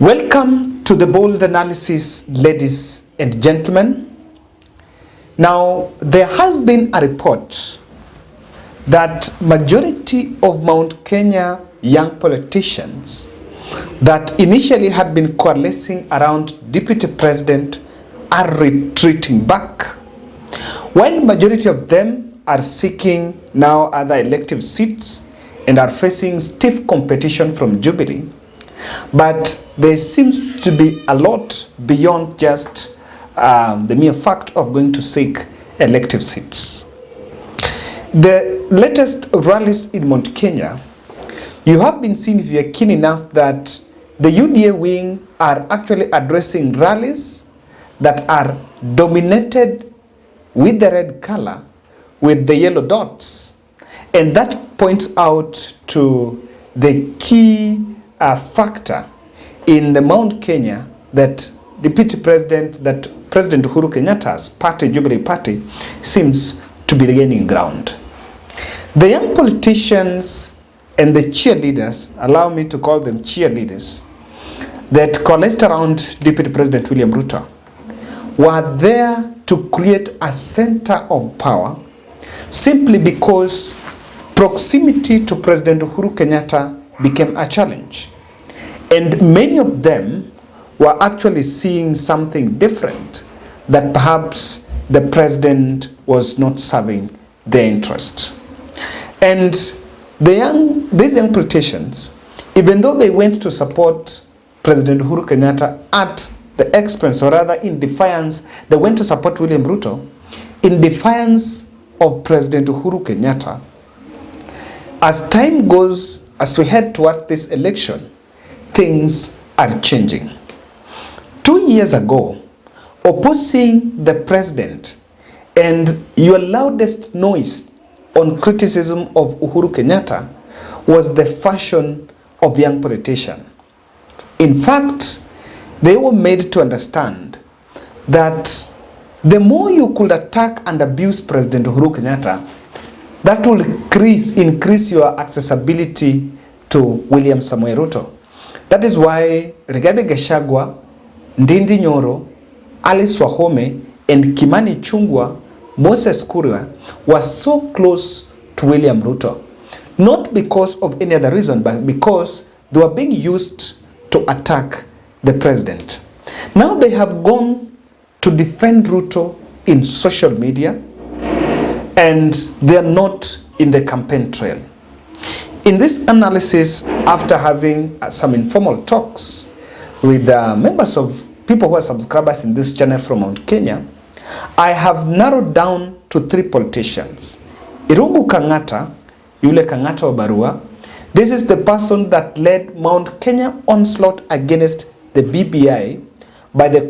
Welcome to the bold analysis, ladies and gentlemen. Now, there has been a report that majority of Mount Kenya young politicians that initially had been coalescing around Deputy President are retreating back, while majority of them are seeking now other elective seats and are facing stiff competition from Jubilee. But there seems to be a lot beyond just the mere fact of going to seek elective seats. The latest rallies in Mount Kenya, you have been seeing, if you are keen enough, that the UDA wing are actually addressing rallies that are dominated with the red color with the yellow dots. And that points out to the key factor in the Mount Kenya that Deputy President, that President Uhuru Kenyatta's party, Jubilee Party, seems to be gaining ground. The young politicians and the cheerleaders, allow me to call them cheerleaders, that coalesced around Deputy President William Ruto, were there to create a center of power simply because proximity to President Uhuru Kenyatta became a challenge. And many of them were actually seeing something different, that perhaps the president was not serving their interest. And these young politicians, even though they went to support President Uhuru Kenyatta at the expense, or rather in defiance, they went to support William Ruto in defiance of President Uhuru Kenyatta. As time goes, as we head towards this election, things are changing. 2 years ago, opposing the president and your loudest noise on criticism of Uhuru Kenyatta was the fashion of young politicians. In fact, they were made to understand that the more you could attack and abuse President Uhuru Kenyatta, that will increase your accessibility to William Samoei Ruto. That is why Rigathi Gachagua, Ndindi Nyoro, Alice Wahome, and Kimani Ichung'wah, Moses Kuria were so close to William Ruto. Not because of any other reason, but because they were being used to attack the president. Now they have gone to defend Ruto in social media, and they are not in the campaign trail. In this analysis, after having some informal talks with members of people who are subscribers in this channel from Mount Kenya, I have narrowed down to 3 politicians. Irungu Kang'ata, yule Kang'ata wa Barua. This is the person that led Mount Kenya onslaught against the BBI by the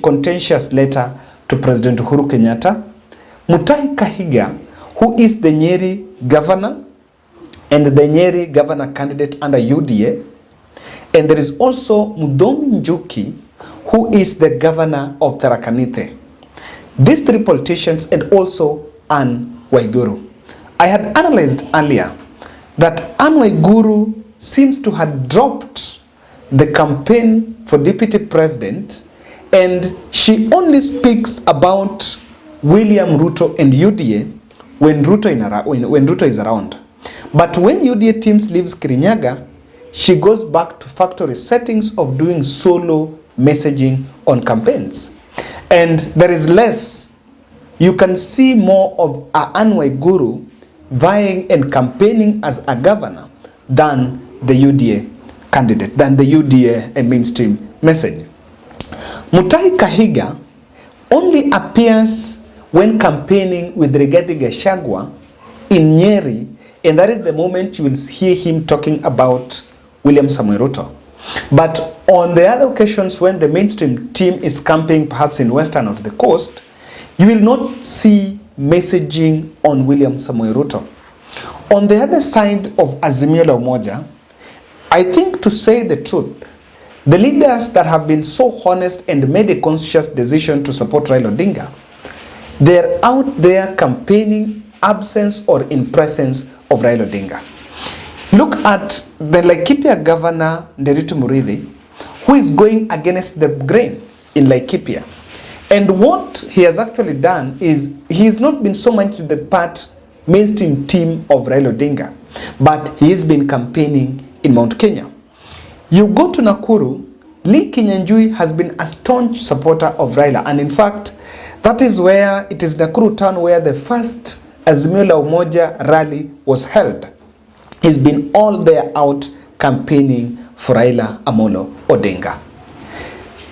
contentious letter to President Uhuru Kenyatta. Muthomi Kahiga, who is the Nyeri governor and the Nyeri governor candidate under UDA. And there is also Muthomi, who is the governor of Tharaka Nithi. These 3 politicians, and also Anne Waiguru. I had analyzed earlier that Anne Waiguru seems to have dropped the campaign for deputy president, and she only speaks about William Ruto and UDA when Ruto is around. But when UDA teams leaves Kirinyaga, she goes back to factory settings of doing solo messaging on campaigns. And there is less. You can see more of Anne Waiguru vying and campaigning as a governor than the UDA candidate, than the UDA and mainstream message. Muthomi Kahiga only appears when campaigning with Rigathi Gachagua in Nyeri, and that is the moment you will hear him talking about William Samoei Ruto. But on the other occasions when the mainstream team is camping perhaps in Western or the coast, you will not see messaging on William Samoei Ruto. On the other side of Azimio la Umoja, I think, to say the truth, the leaders that have been so honest and made a conscious decision to support Raila Odinga, they're out there campaigning absence or in presence of Raila Odinga. Look at the Laikipia governor, Nderitu Murithi, who is going against the grain in Laikipia. And what he has actually done is he has not been so much the mainstream team of Raila Odinga, but he has been campaigning in Mount Kenya. You go to Nakuru, Lee Kinyanjui has been a staunch supporter of Raila, and in fact, that is where it is Nakuru town where the first Azimio la Umoja rally was held. He's been all there out campaigning for Raila Amolo Odinga.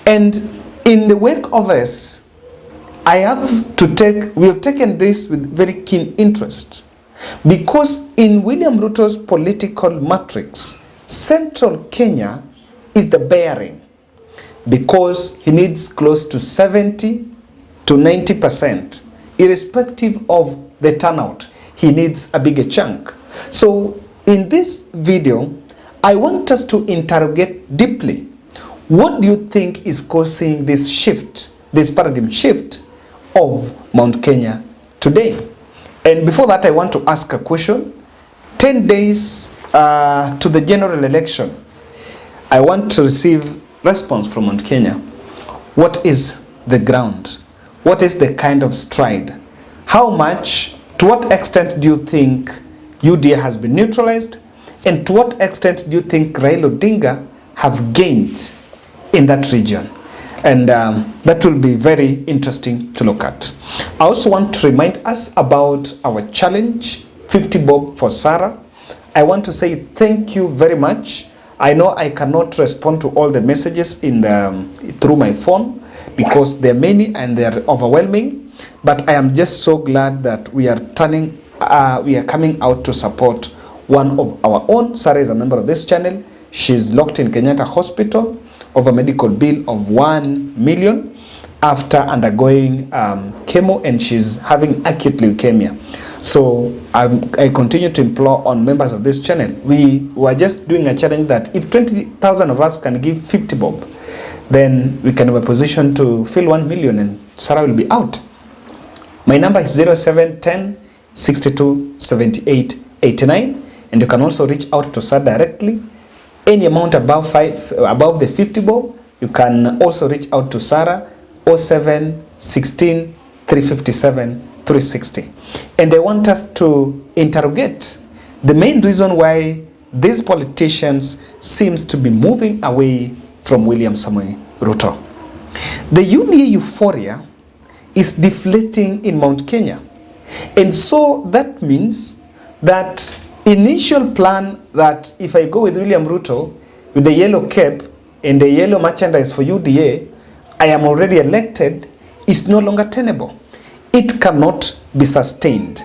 And in the wake of this, we have taken this with very keen interest, because in William Ruto's political matrix, Central Kenya is the bearing, because he needs close to 70 to 90%, irrespective of the turnout. He needs a bigger chunk. So in this video, I want us to interrogate deeply, what do you think is causing this shift, this paradigm shift of Mount Kenya today? And before that, I want to ask a question. 10 days to the general election, I want to receive response from Mount Kenya. What is the ground? What is the kind of stride? How much, to what extent do you think UDA has been neutralized? And to what extent do you think Raila Odinga have gained in that region? And that will be very interesting to look at. I also want to remind us about our challenge, 50 bob for Sarah. I want to say thank you very much. I know I cannot respond to all the messages through my phone, because there are many and they are overwhelming. But I am just so glad that we are coming out to support one of our own. Sarah is a member of this channel. She's locked in Kenyatta Hospital of a medical bill of 1 million after undergoing chemo, and she's having acute leukemia. So I continue to implore on members of this channel. We were just doing a challenge that if 20,000 of us can give 50 bob, then we can have a position to fill 1 million and Sarah will be out. My number is 0710 62 78 89, and you can also reach out to Sarah directly. Any amount above the 50 bob, you can also reach out to Sarah 07 16 357 360. And I want us to interrogate the main reason why these politicians seems to be moving away from William Samoei Ruto. The UDA euphoria is deflating in Mount Kenya. And so that means that initial plan that if I go with William Ruto with the yellow cap and the yellow merchandise for UDA, I am already elected, is no longer tenable. It cannot be sustained.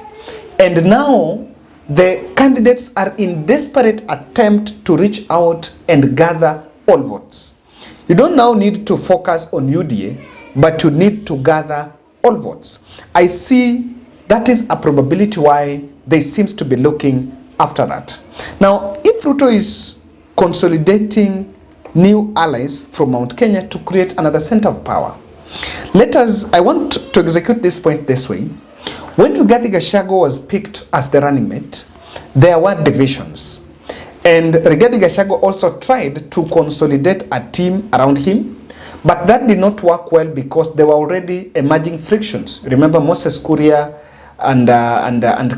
And now the candidates are in desperate attempt to reach out and gather all votes. You don't now need to focus on UDA, but you need to gather all votes. I see that is a probability why they seems to be looking after that. Now, if Ruto is consolidating new allies from Mount Kenya to create another center of power, I want to execute this point this way. When Rigathi Gachagua was picked as the running mate, there were divisions. And Rigathi Gachagua also tried to consolidate a team around him, but that did not work well because there were already emerging frictions. Remember Moses Kuria and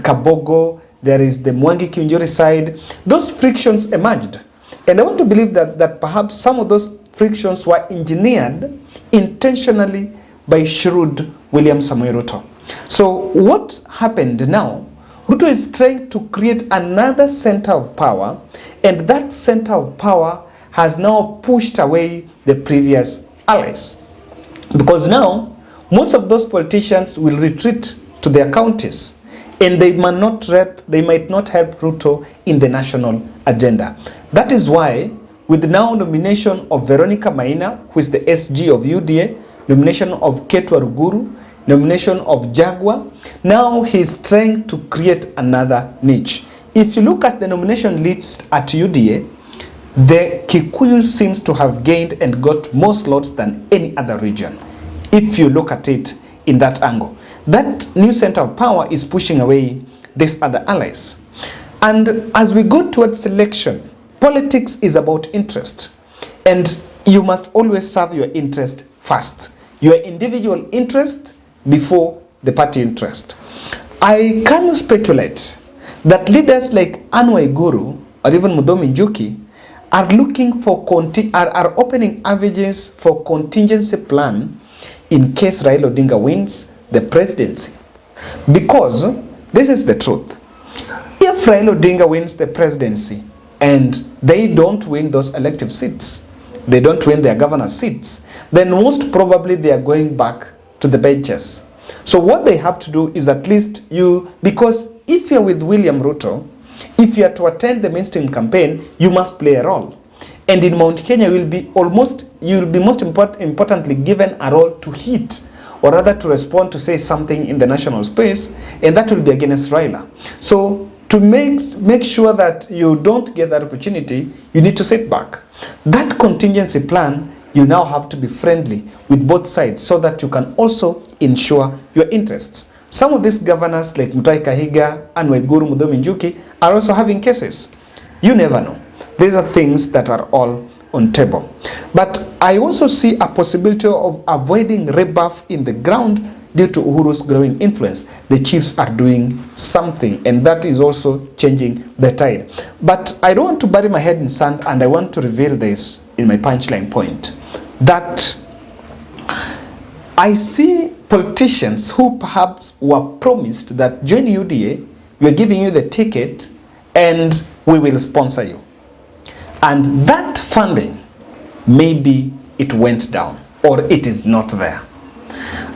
Kabogo, there is the Mwangi Kiunjuri side. Those frictions emerged. And I want to believe that perhaps some of those frictions were engineered intentionally by shrewd William Samoei Ruto. So what happened now, Ruto is trying to create another center of power, and that center of power has now pushed away the previous allies. Because now, most of those politicians will retreat to their counties, and they might not help Ruto in the national agenda. That is why, with the now nomination of Veronica Maina, who is the SG of UDA, nomination of Ketu Aruguru, nomination of Jaguar, now he's trying to create another niche. If you look at the nomination list at UDA, the Kikuyu seems to have gained and got more slots than any other region, if you look at it in that angle. That new center of power is pushing away these other allies. And as we go towards election, politics is about interest. And you must always serve your interest first. Your individual interest before the party interest. I can speculate that leaders like Anne Waiguru or even Muthomi are looking for are opening avenues for contingency plan in case Raila Odinga wins the presidency. Because this is the truth. If Raila Odinga wins the presidency and they don't win those elective seats, they don't win their governor seats, then most probably they are going back to the benches. So what they have to do is at least because if you're with William Ruto, if you are to attend the mainstream campaign, you must play a role. And in Mount Kenya, you will be most importantly given a role to hit, or rather to respond, to say something in the national space, and that will be against Raila. So to make sure that you don't get that opportunity, you need to sit back. That contingency plan, you now have to be friendly with both sides so that you can also ensure your interests. Some of these governors like Kahiga and Waiguru Muthomi are also having cases. You never know. These are things that are all on table. But I also see a possibility of avoiding rebuff in the ground due to Uhuru's growing influence. The chiefs are doing something, and that is also changing the tide. But I don't want to bury my head in sand, and I want to reveal this in my punchline point, that I see politicians who perhaps were promised that join UDA, we are giving you the ticket and we will sponsor you. And that funding, maybe it went down or it is not there.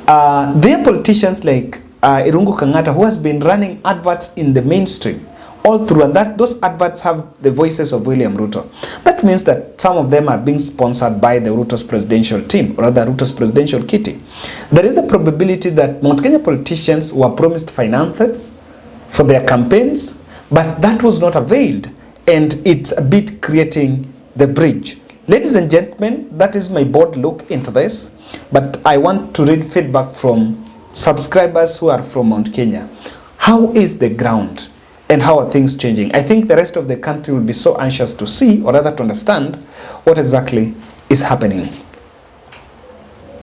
There are politicians like Irungu Kangata, who has been running adverts in the mainstream all through, and those adverts have the voices of William Ruto. That means that some of them are being sponsored by the Ruto's presidential team, or rather Ruto's presidential kitty. There is a probability that Mount Kenya politicians were promised finances for their campaigns, but that was not availed, and it's a bit creating the bridge. Ladies and gentlemen, that is my bold look into this, but I want to read feedback from subscribers who are from Mount Kenya. How is the ground? And how are things changing? I think the rest of the country will be so anxious to see, or rather to understand, what exactly is happening.